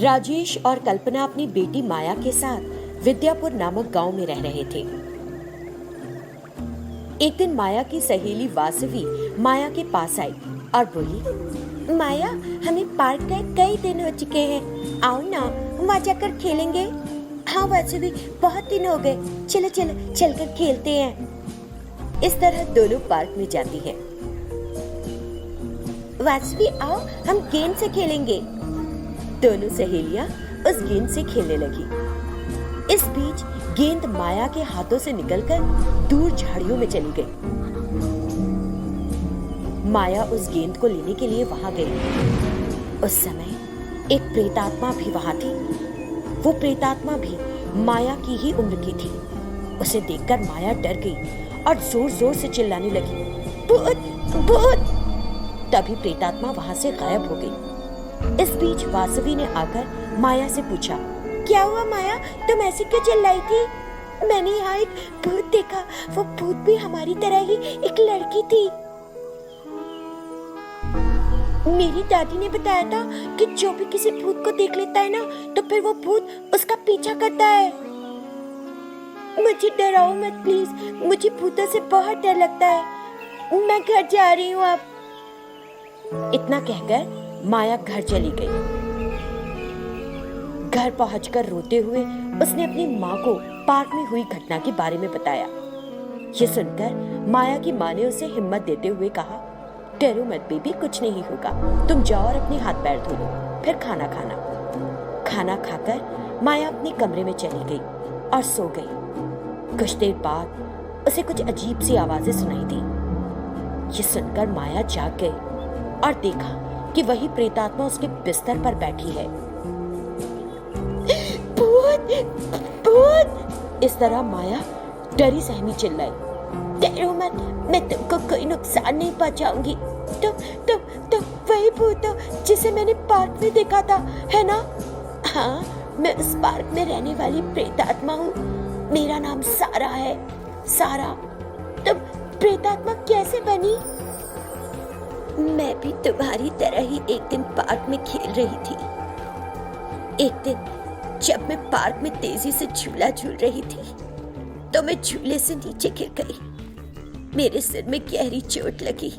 राजेश और कल्पना अपनी बेटी माया के साथ विद्यापुर नामक गांव में रह रहे थे। एक दिन माया की सहेली वासवी माया के पास आई और बोली, माया, हमें पार्क गए कई दिन हो चुके हैं, आओ ना वहाँ जाकर खेलेंगे। हाँ वासवी, बहुत दिन हो गए, चलो चलो चलकर खेलते हैं। इस तरह दोनों पार्क में जाती हैं। वासवी, आओ हम गेंद से खेलेंगे। दोनों सहेलियां उस गेंद से खेलने लगी। इस बीच गेंद माया के हाथों से निकलकर दूर झाड़ियों में चली गई। माया उस गेंद को लेने के लिए वहां गई। उस समय एक प्रेतात्मा भी वहां थी। वो प्रेतात्मा भी माया की ही उम्र की थी। उसे देखकर माया डर गई और जोर जोर से चिल्लाने लगी, भूत भूत। तभी प्रेतात्मा वहां से गायब हो गई। इस बीच वासवी ने आकर माया से पूछा, क्या हुआ माया, तुम ऐसे क्यों चिल्लाई थी? मैंने यहाँ एक भूत देखा, वो भूत भी हमारी तरह ही एक लड़की थी। मेरी दादी ने बताया था कि जो भी किसी भूत को देख लेता है ना, तो फिर वो भूत उसका पीछा करता है। मुझे डराओ मत प्लीज, मुझे भूतों से बहुत डर लगता है। मैं घर जा रही हूँ अब। इतना कहकर माया घर चली गई। घर पहुंचकर रोते हुए उसने अपनी माँ को पार्क में हुई घटना के बारे में बताया। ये सुनकर माया की माँ ने उसे हिम्मत देते हुए कहा, डरो मत बेबी, कुछ नहीं होगा, तुम जाओ और अपने हाथ पैर धो लो, फिर खाना खाना। खाना खाकर माया अपने कमरे में चली गई और सो गई। कुछ देर बाद उसे कुछ अजीब सी आवाजें सुनाई दी। ये सुनकर माया जाग गई और देखा कि वही प्रेतात्मा उसके बिस्तर पर बैठी है। भूत भूत, इस तरह माया डरी सहमी चिल्लाई, डरो मत, मैं तुमको कोई नुकसान नहीं पहुंचाऊंगी। तुम वही भूत हो जिसे मैंने पार्क में देखा था, है ना? हाँ, मैं उस पार्क में रहने वाली प्रेतात्मा हूँ। मेरा नाम सारा है। सारा, तुम प्रेतात्मा कैसे बनी? मैं भी तुम्हारी तरह ही एक दिन पार्क में खेल रही थी। एक दिन जब मैं पार्क में तेजी से झूला झूल रही थी, तो मैं झूले से नीचे गिर गई। मेरे सिर में गहरी चोट लगी,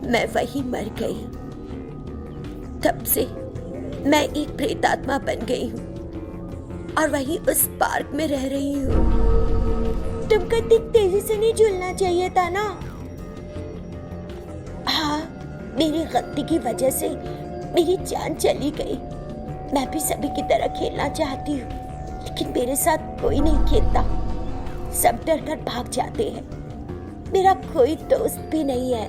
मैं वहीं मर गई। तब से मैं एक प्रेतात्मा बन गई हूँ और वहीं उस पार्क में रह रही हूँ। तुमको इतनी तेजी से नहीं झूलना चाहिए था ना? हाँ, मेरी गलती की वजह से मेरी जान चली गई। मैं भी सभी की तरह खेलना चाहती हूँ, लेकिन मेरे साथ कोई नहीं खेलता। सब डर कर भाग जाते हैं। मेरा कोई दोस्त भी नहीं है।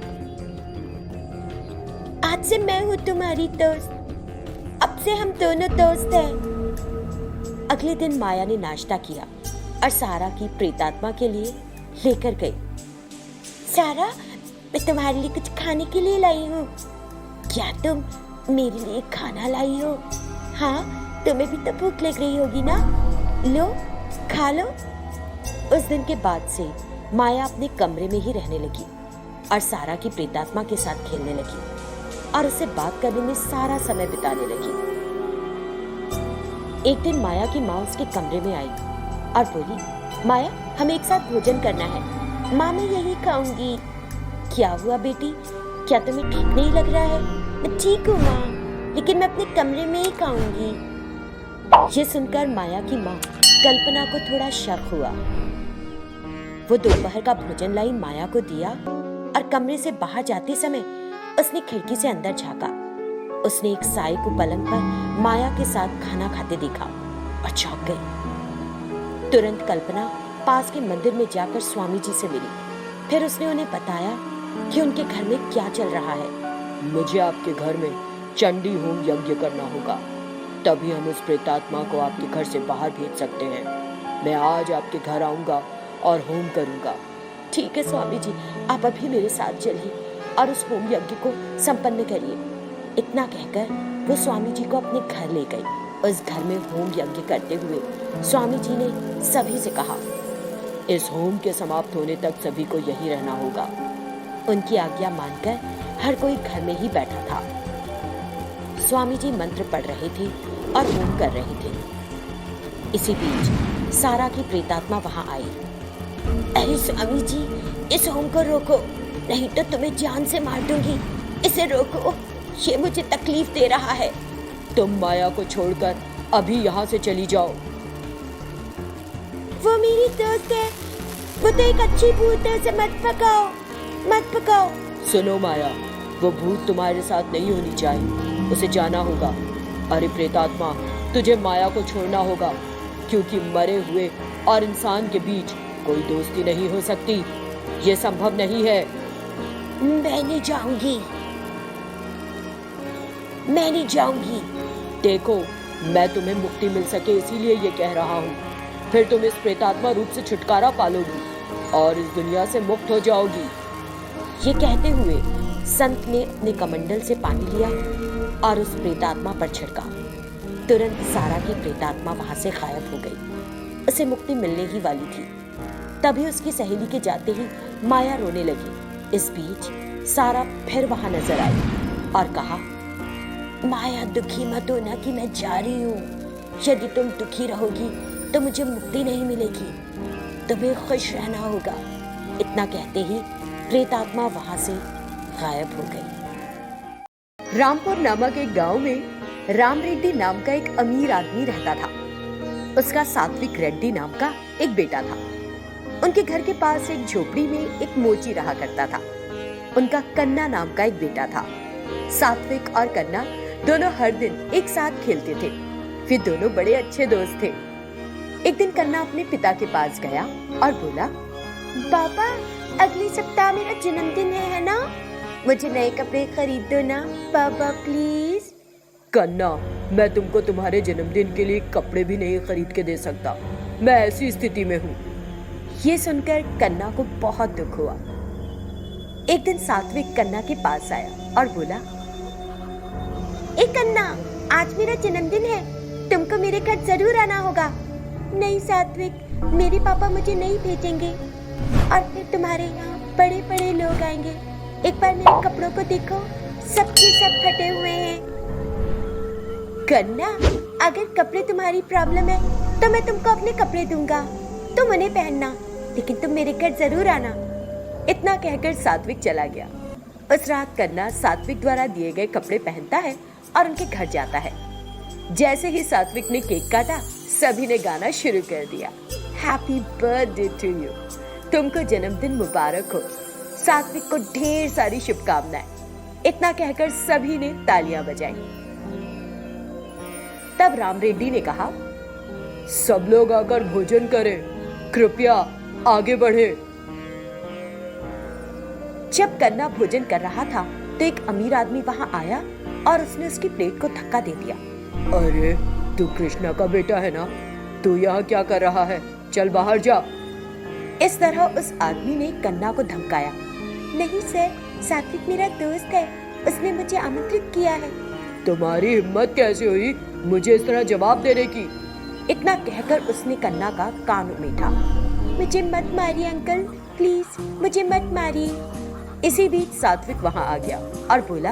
आज से मैं हूँ तुम्हारी दोस्त। अब से हम दोनों दोस्त हैं। अगले दिन माया ने नाश्ता किया और सारा की प्रेतात्मा के लिए लेकर गई। सारा, मैं तुम्हारे लिए कुछ खाने के लिए लाई हूँ। क्या तुम मेरे लिए खाना लाई हो? हाँ, तुम्हें भी तो भूख लग रही होगी ना? लो, खा लो। उस दिन के बाद से माया अपने कमरे में ही रहने लगी और सारा की प्रेतात्मा के साथ खेलने लगी और उससे बात करने में सारा समय बिताने लगी। एक दिन माया की माँ उसके कमरे में आई और बोली, माया, हमें एक साथ भोजन करना है। माँ, मैं यही खाऊंगी। क्या हुआ बेटी, क्या तुम्हें ठीक नहीं लग रहा है? मैं ठीक हूँ माँ, लेकिन मैं अपने कमरे में ही खाऊंगी। ये सुनकर माया की माँ कल्पना को थोड़ा शक हुआ। वो दोपहर का भोजन लाई माया को दिया और कमरे से बाहर जाते समय उसने खिड़की से अंदर झांका। उसने एक साई को पलंग पर माया के साथ खाना खाते देखा और चौंक गई। तुरंत कल्पना पास के मंदिर में जाकर स्वामी जी से मिली। फिर उसने उन्हें बताया कि उनके घर में क्या चल रहा है। मुझे आपके घर में चंडी होम यज्ञ करना होगा, तभी हम उस प्रेतात्मा को आपके घर से बाहर भेज सकते हैं। मैं आज आपके घर आऊंगा और होम करूंगा। ठीक है स्वामी जी, आप अभी मेरे साथ चलिए और उस होम यज्ञ को संपन्न करिए। इतना कहकर वो स्वामी जी को अपने घर ले गई। उस घर में होम यज्ञ करते हुए स्वामी जी ने सभी से कहा, इस होम के समाप्त होने तक सभी को यही रहना होगा। उनकी आज्ञा मानकर हर कोई घर में ही बैठा था। स्वामी जी मंत्र पढ़ रहे थे और होम कर रहे थे। इसी बीच सारा की प्रेतात्मा वहां आई। अरे स्वामी जी, इस होम को रोको, नहीं तो तुम्हें जान से मार दूंगी। इसे रोको, ये मुझे तकलीफ दे रहा है। तुम माया को छोड़कर अभी यहाँ से चली जाओ। वो मेरी दोस्त है, वो तो एक अच्छी भूत है, उसे मत पकाओ, मत पकाओ। सुनो माया, वो भूत तुम्हारे साथ नहीं होनी चाहिए, उसे जाना होगा। अरे प्रेतात्मा, तुझे माया को छोड़ना होगा, क्योंकि मरे हुए और इंसान के बीच कोई दोस्ती नहीं हो सकती। ये संभव नहीं है। मैं नहीं जाऊंगी, मैं नहीं जाऊंगी। देखो, मैं तुम्हें मुक्ति मिल सके इसीलिए ये कह रहा हूँ। फिर तुम इस प्रेतात्मा रूप से छुटकारा पालोगी और इस दुनिया से मुक्त हो जाओगी। ये कहते हुए संत ने अपने कमंडल से पानी लिया और उस प्रेतात्मा पर छिड़का। तुरंत सारा की प्रेतात्मा वहां से गायब हो गई। उसे मुक्ति मिलने ही वाली थी। तभी उसकी सहेली के जाते ही माया रोने लगी। इस बीच सारा फिर वहां नजर आई और कहा, माया दुखी मत होना कि मैं जा रही हूँ। यदि तुम दुखी रहोगी तो मुझे मुक्ति नहीं मिलेगी, तुम्हें खुश रहना होगा। इतना कहते ही प्रेतात्मा वहां से गायब हो गई। रामपुर नामक एक गांव में राम रेड्डी नाम का एक अमीर आदमी रहता था। उसका सात्विक रेड्डी नाम का एक बेटा था। उनके घर के पास एक झोपड़ी में एक मोची रहा करता था। उनका कन्ना नाम का एक बेटा था। सात्विक और कन्ना दोनों हर दिन एक साथ खेलते थे। वे दोनों बड़े अच्छे दोस्त थे। एक दिन कन्ना अपने पिता के पास गया और बोला, पापा, अगले सप्ताह मेरा जन्मदिन है ना? मुझे नए कपड़े खरीद दो ना पापा, प्लीज। कन्ना, मैं तुमको तुम्हारे जन्मदिन के लिए कपड़े भी नहीं खरीद के दे सकता। मैं ऐसी स्थिति में हूँ। ये सुनकर कन्ना को बहुत दुख हुआ। एक दिन सात्विक कन्ना के पास आया और बोला, ए कन्ना, आज मेरा जन्मदिन है, तुमको मेरे घर जरूर आना होगा। नहीं सात्विक, मेरे पापा मुझे नहीं भेजेंगे और फिर तुम्हारे यहाँ बड़े बड़े लोग आएंगे। एक बार मेरे कपड़ों को देखो, सबके सब फटे हुए हैं। कन्ना, अगर कपड़े तुम्हारी प्रॉब्लम है तो मैं तुमको अपने कपड़े दूंगा, तुम उन्हें पहनना, लेकिन तुम मेरे घर जरूर आना। इतना कहकर सात्विक चला गया। उस रात कन्ना सात्विक द्वारा दिए गए कपड़े पहनता है और उनके घर जाता है। जैसे ही सात्विक ने केक काटा, सभी ने गाना शुरू कर दिया, हैप्पी बर्थडे टू यू, तुमको जन्मदिन मुबारक हो। सात्विक को ढेर सारी शुभकामनाएं। इतना कहकर सभी ने तालियां बजाई। तब राम रेड्डी ने कहा, सब लोग आकर भोजन करें, कृपया आगे बढ़े। जब कन्ना भोजन कर रहा था तो एक अमीर आदमी वहां आया और उसने उसकी प्लेट को धक्का दे दिया। अरे, तू कृष्णा का बेटा है ना? तू यहाँ क्या कर रहा है? चल बाहर जा। इस तरह उस आदमी ने कन्ना को धमकाया। नहीं सर, सात्विक मेरा दोस्त है, उसने मुझे आमंत्रित किया है। तुम्हारी हिम्मत कैसे हुई मुझे इस तरह जवाब देने की? इतना कहकर उसने कन्ना का कान उमेटा। मुझे मत मारिए अंकल, प्लीज मुझे मत मारिए। इसी बीच सात्विक वहां आ गया और बोला,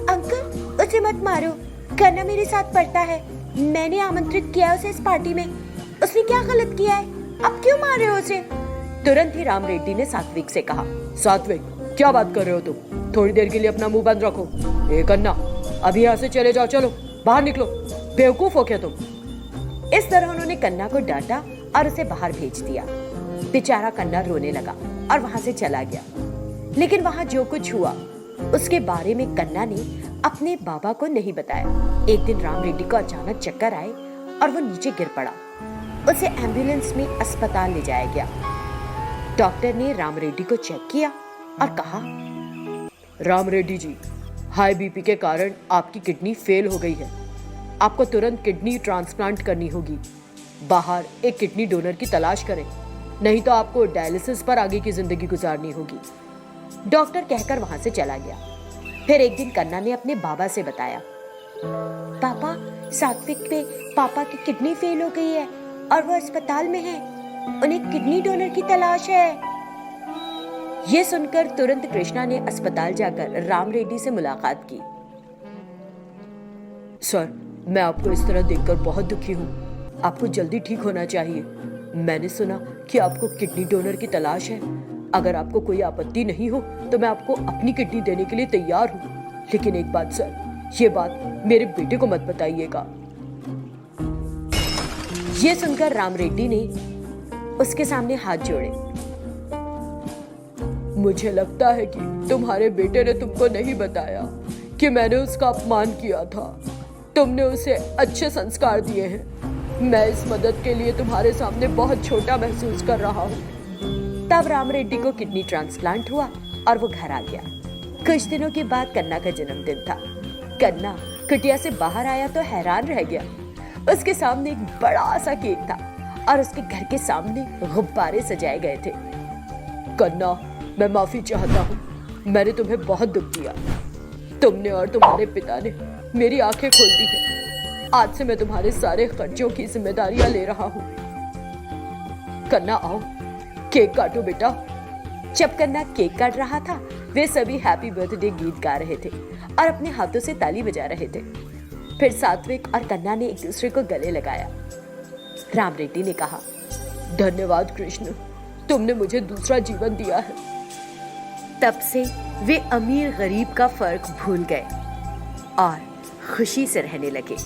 अंकल उसे मत मारो, कन्ना मेरे साथ पढ़ता है, मैंने आमंत्रित किया उसे इस पार्टी में, उसने क्या गलत किया है, अब क्यों मार रहे हो उसे? तुरंत ही राम रेड्डी ने सात्विक से कहा, सात्विक क्या बात कर रहे हो तुम? थोड़ी देर के लिए अपना मुंह बंद रखो। ए कन्ना, अभी यहाँ से चले जाओ, चलो बाहर निकलो, बेवकूफ हो क्या तुम? इस तरह उन्होंने कन्ना को डांटा और उसे बाहर भेज दिया। बेचारा कन्ना रोने लगा और वहां से चला गया। लेकिन वहां जो कुछ हुआ उसके बारे में कन्ना ने अपने बाबा को नहीं बताया। एक दिन राम रेड्डी को अचानक चक्कर आए और वो नीचे गिर पड़ा। उसे एम्बुलेंस में अस्पताल ले जाया गया। डॉक्टर ने राम रेड्डी को चेक किया और कहा, राम रेड्डी जी, हाई बीपी के कारण आपकी किडनी फेल हो गई है। आपको तुरंत किडनी ट्रांसप्लांट करनी होगी। बाहर एक किडनी डोनर की तलाश करें, नहीं तो आपको डायलिसिस पर आगे की जिंदगी गुजारनी होगी। डॉक्टर कहकर वहां से चला गया। फिर एक दिन कन्ना ने अपने बाबा से बताया, पापा, सात्विक पे पापा की किडनी फेल हो गई है और वो अस्पताल में है, उन्हें किडनी डोनर की तलाश है। ये सुनकर तुरंत कृष्णा ने अस्पताल जाकर राम रेड्डी से मुलाकात की। सर, मैं आपको इस तरह देखकर बहुत दुखी हूँ। आपको जल्दी ठीक होना चाहिए। मैंने सुना कि आपको किडनी डोनर की तलाश है। अगर आपको कोई आपत्ति नहीं हो तो मैं आपको अपनी किडनी देने के लिए तैयार हूँ। लेकिन एक बात सर, ये बात मेरे बेटे को मत बताइएगा। ये सुनकर राम रेड्डी ने उसके सामने हाथ जोड़े। मुझे लगता है कि तुम्हारे बेटे ने तुमको नहीं बताया कि मैंने उसका अपमान किया था। तुमने उसे अच्छे संस्कार दिए हैं। मैं इस मदद के लिए तुम्हारे सामने बहुत छोटा महसूस कर रहा हूँ। तब राम रेड्डी को किडनी ट्रांसप्लांट हुआ और वो घर आ गया। कुछ दिनों के बाद कन्ना का जन्मदिन था। कन्ना कुटिया से बाहर आया तो हैरान रह गया। उसके सामने एक बड़ा सा केक था और उसके घर के सामने गुब्बारे सजाए गए थे। कन्ना, मैं माफी चाहता हूँ। मैंने तुम्हें बहुत दुख दिया। तुमने और तुम्हारे पिता ने मेरी आंखें खोल दी हैं। आज से मैं तुम्हारे सारे खर्चों की जिम्मेदारियां ले रहा हूँ। कन्ना आओ, केक काटो बेटा। जब कन्ना केक काट रहा था, वे सभी हैप्पी बर्थडे गीत गा रहे थे और अपने हाथों से ताली बजा रहे थे। फिर सात्विक और कन्ना ने एक दूसरे को गले लगाया। राम रेड्डी ने कहा, धन्यवाद कृष्ण, तुमने मुझे दूसरा जीवन दिया है। तब से वे अमीर गरीब का फर्क भूल गए और खुशी से रहने लगे।